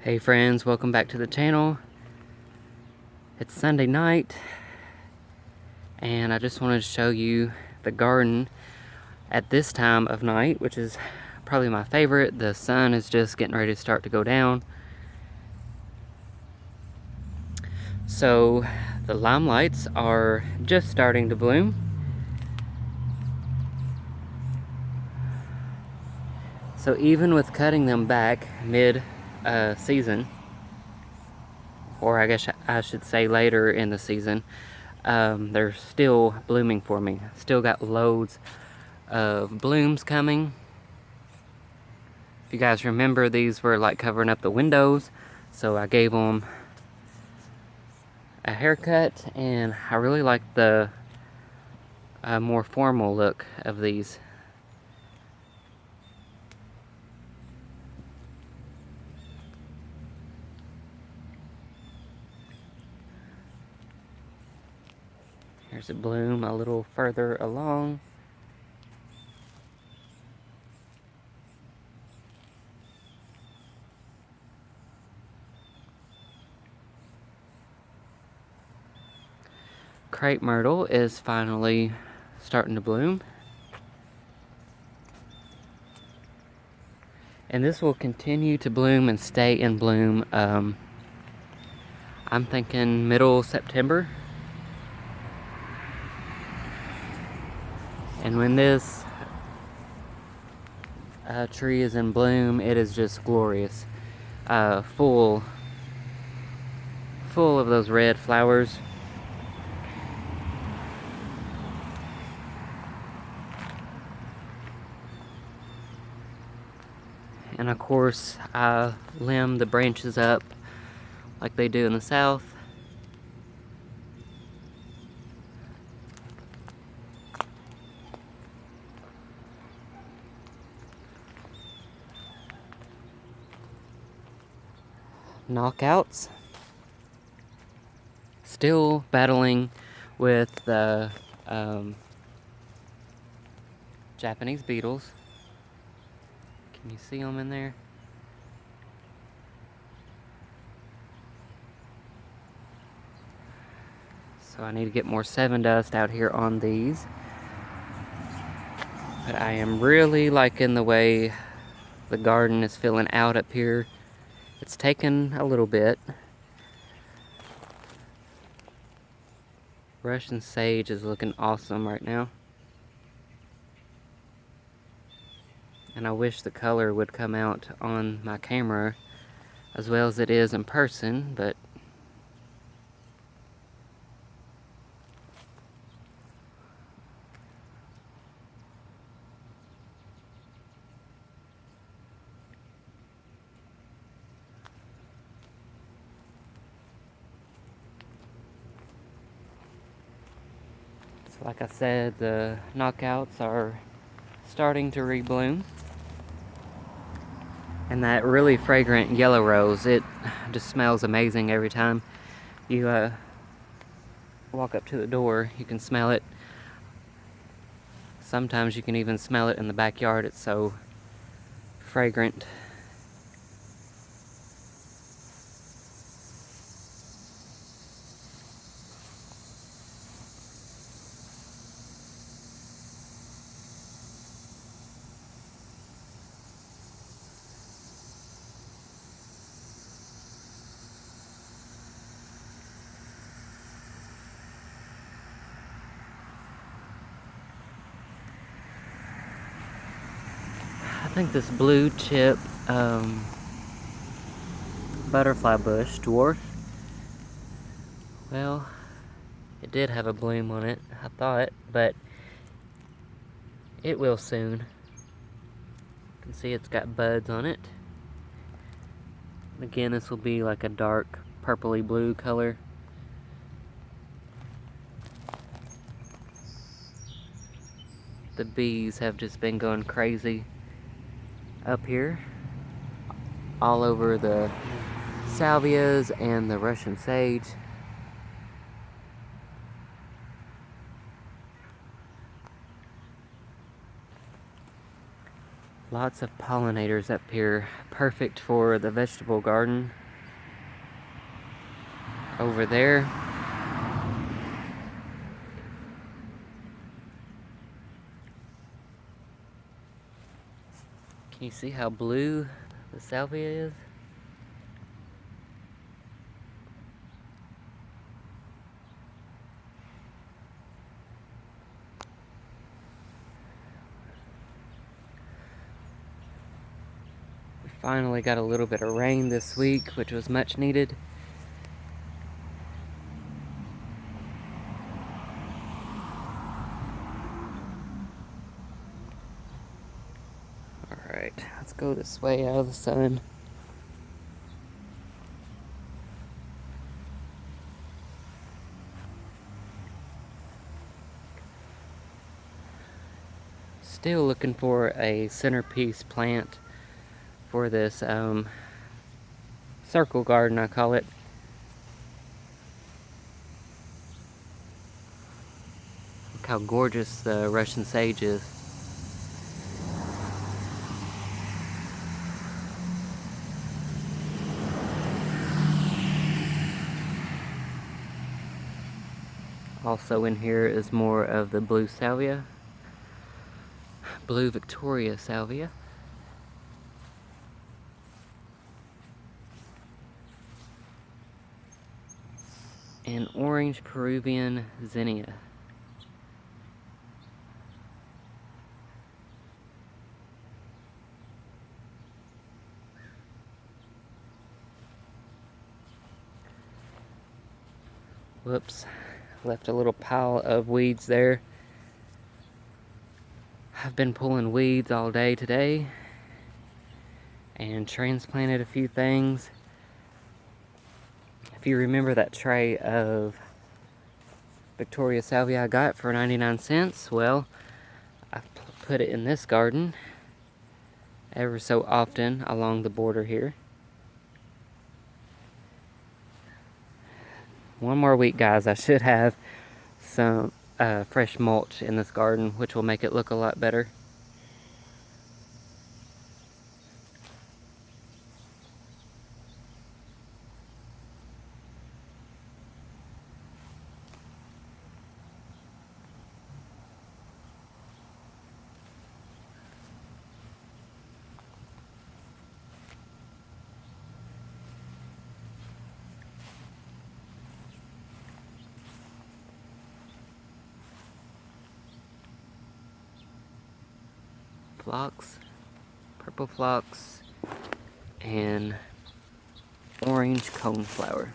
Hey friends, welcome back to the channel. It's Sunday night and I just wanted to show you the garden at this time of night, which is probably my favorite. The sun is just getting ready to start to go down. So the limelights are just starting to bloom. So even with cutting them back mid-season, or I guess I should say later in the season, they're still blooming for me. Still got loads of blooms coming. If you guys remember, these were like covering up the windows, so I gave them a haircut, and I really like the more formal look of these. Here's a bloom a little further along. Crepe Myrtle is finally starting to bloom. And this will continue to bloom and stay in bloom. I'm thinking middle September. And when this tree is in bloom, it is just glorious. Full of those red flowers. And of course, I limb the branches up like they do in the South. Knockouts. Still battling with the Japanese beetles. Can you see them in there? So I need to get more 7 dust out here on these. But I am really liking the way the garden is filling out up here. It's taken a little bit. Russian sage is looking awesome right now. And I wish the color would come out on my camera as well as it is in person, but so like I said, the knockouts are starting to rebloom. And that really fragrant yellow rose, it just smells amazing every time you walk up to the door. You can smell it. Sometimes you can even smell it in the backyard. It's so fragrant. I think this blue chip butterfly bush dwarf, well, it did have a bloom on it, I thought, but it will soon. You can see it's got buds on it. Again, this will be like a dark purpley blue color. The bees have just been going crazy up here, all over the salvias and the Russian sage. Lots of pollinators up here, perfect for the vegetable garden. Over there. Can you see how blue the salvia is? We finally got a little bit of rain this week, which was much needed. Alright, let's go this way out of the sun. Still looking for a centerpiece plant for this circle garden, I call it. Look how gorgeous the Russian sage is. Also in here is more of the blue salvia. Blue Victoria salvia. And orange Peruvian zinnia. Whoops, left a little pile of weeds there. I've been pulling weeds all day today and transplanted a few things. If you remember that tray of Victoria salvia I got for 99 cents, well, I've put it in this garden ever so often along the border here. One more week, guys, I should have some fresh mulch in this garden, which will make it look a lot better. Phlox, purple phlox, and orange coneflower.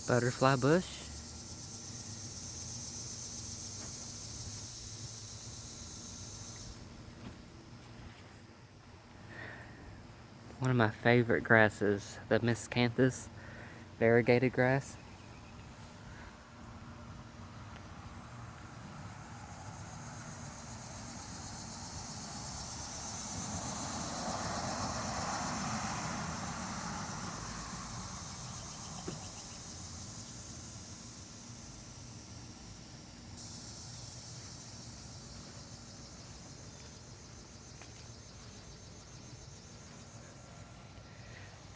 Butterfly bush. One of my favorite grasses, the miscanthus variegated grass.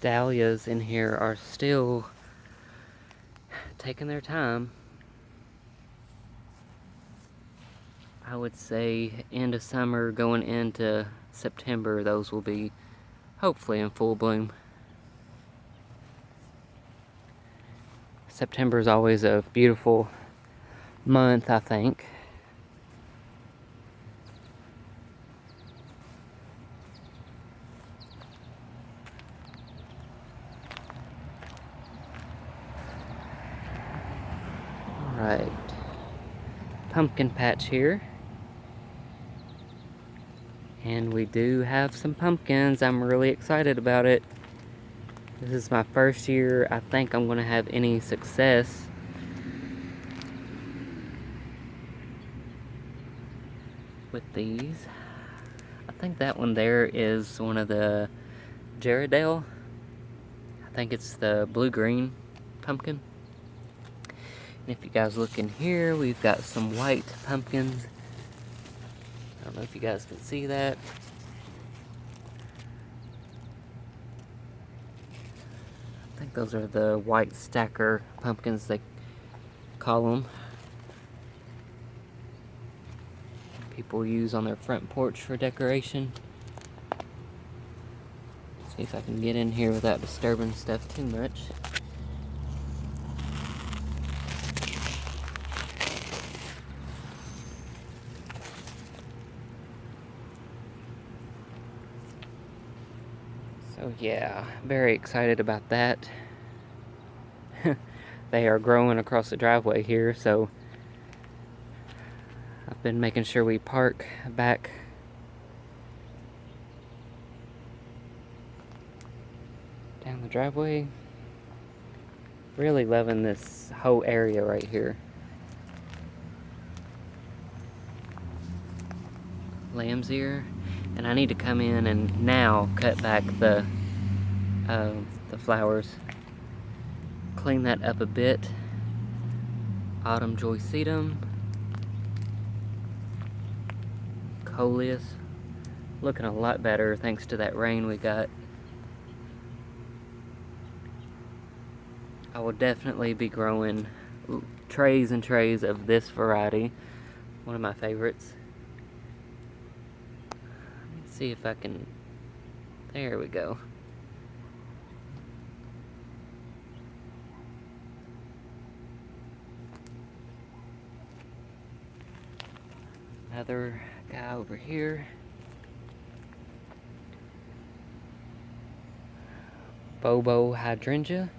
Dahlias in here are still taking their time. I would say end of summer going into September, those will be hopefully in full bloom. September is always a beautiful month, I think. Alright, pumpkin patch here. And we do have some pumpkins. I'm really excited about it. This is my first year I think I'm going to have any success. With these. I think that one there is one of the Gerardale. I think it's the blue-green pumpkin. If you guys look in here, we've got some white pumpkins. I don't know if you guys can see that. I think those are the white stacker pumpkins, they call them. People use on their front porch for decoration. See if I can get in here without disturbing stuff too much. So yeah, very excited about that. They are growing across the driveway here, so I've been making sure we park back down the driveway. Really loving this whole area right here. Lamb's ear, and I need to come in and now cut back the flowers. Clean that up a bit. Autumn joycetum, coleus, looking a lot better thanks to that rain we got. I will definitely be growing trays and trays of this variety, one of my favorites. Let's see if I can, there we go. Another guy over here. Bobo Hydrangea.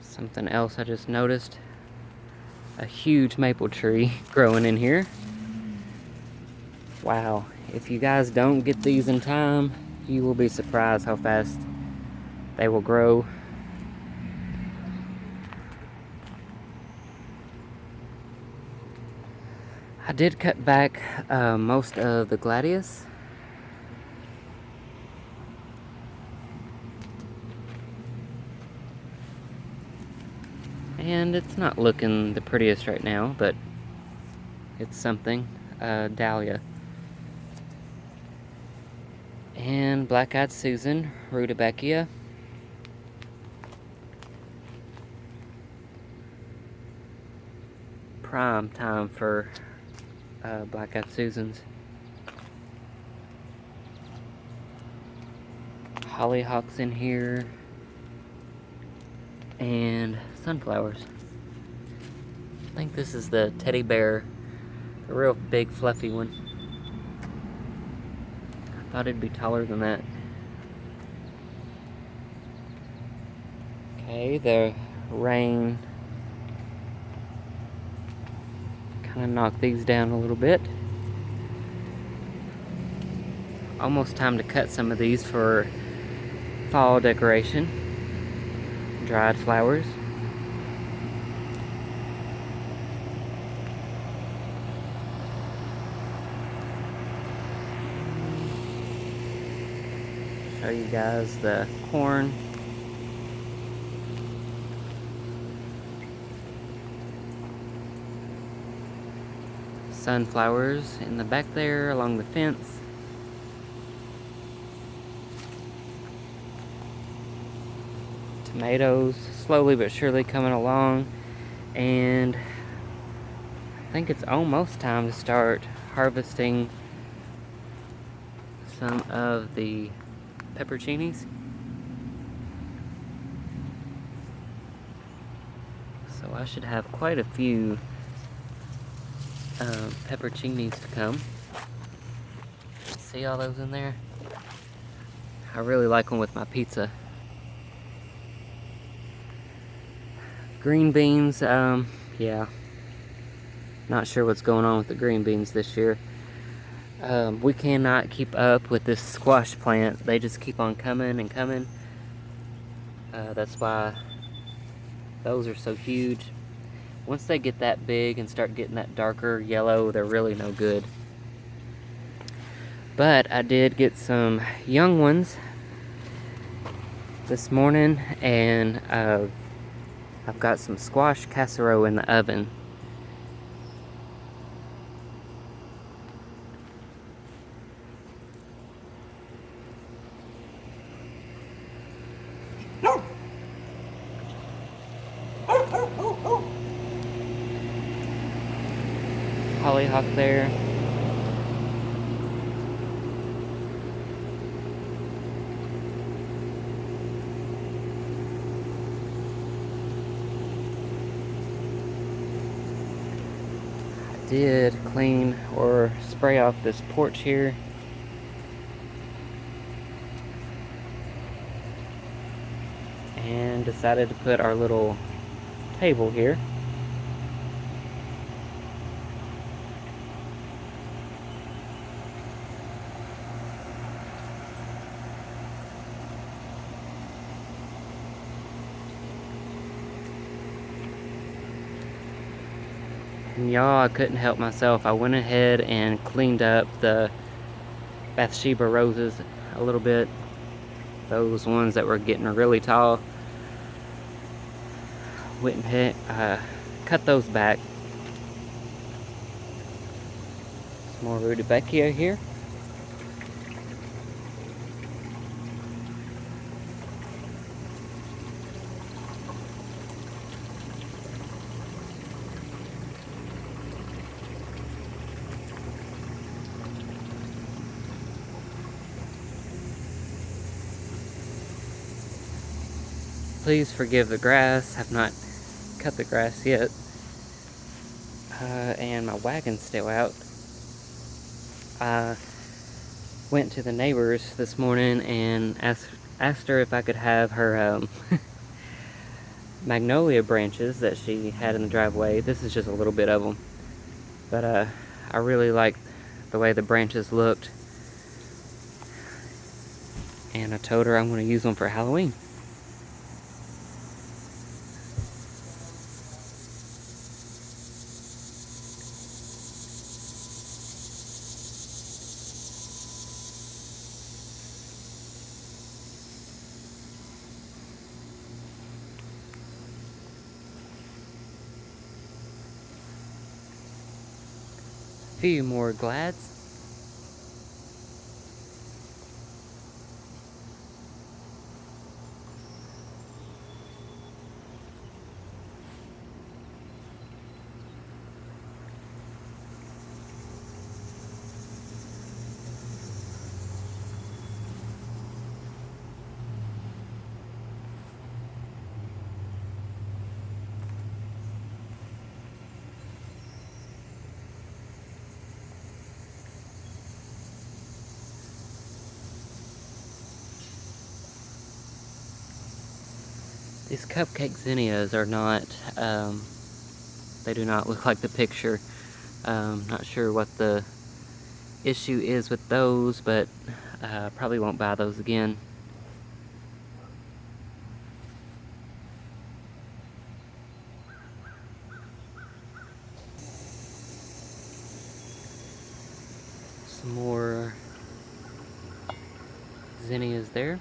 Something else I just noticed. A huge maple tree growing in here. Wow, if you guys don't get these in time, you will be surprised how fast they will grow. I did cut back most of the gladius. And it's not looking the prettiest right now, but it's something. Dahlia. And black-eyed Susan, rutabacia. Prime time for black-eyed Susans. Hollyhocks in here. And sunflowers. I think this is the teddy bear, a real big fluffy one. I thought it'd be taller than that. Okay, the rain kind of knocked these down a little bit. Almost time to cut some of these for fall decoration. Dried flowers. Show you guys the corn. Sunflowers in the back there along the fence. Tomatoes slowly but surely coming along, and I think it's almost time to start harvesting some of the pepperoncinis. So I should have quite a few pepperoncinis to come. See all those in there? I really like them with my pizza. Green beans, yeah. Not sure what's going on with the green beans this year. We cannot keep up with this squash plant. They just keep on coming and coming. That's why those are so huge. Once they get that big and start getting that darker yellow, they're really no good. But I did get some young ones this morning, and I've got some squash casserole in the oven. Hollyhock there. I did clean or spray off this porch here. And decided to put our little table here. And y'all, I couldn't help myself. I went ahead and cleaned up the Bathsheba roses a little bit. Those ones that were getting really tall. Went and cut those back. Some more rudbeckia here. Please forgive the grass. I've not cut the grass yet. And my wagon's still out. I went to the neighbors this morning and asked her if I could have her magnolia branches that she had in the driveway. This is just a little bit of them. But I really liked the way the branches looked. And I told her I'm going to use them for Halloween. Few more glads. These cupcake zinnias are not, they do not look like the picture. Not sure what the issue is with those, but probably won't buy those again. Some more zinnias there.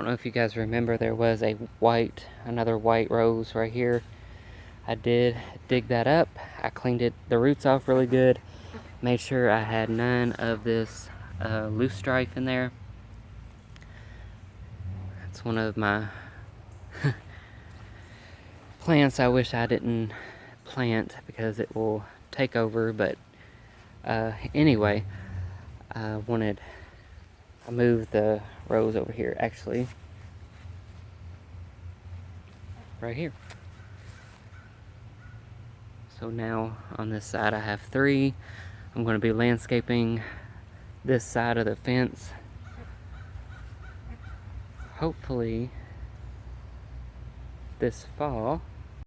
know if you guys remember, there was another white rose right here. I did dig that up. I cleaned the roots off really good. Made sure I had none of this loose strife in there. It's one of my plants I wish I didn't plant because it will take over, but anyway, I moved the rose over here, actually, right here. So now on this side I have 3. I'm going to be landscaping this side of the fence. Hopefully this fall.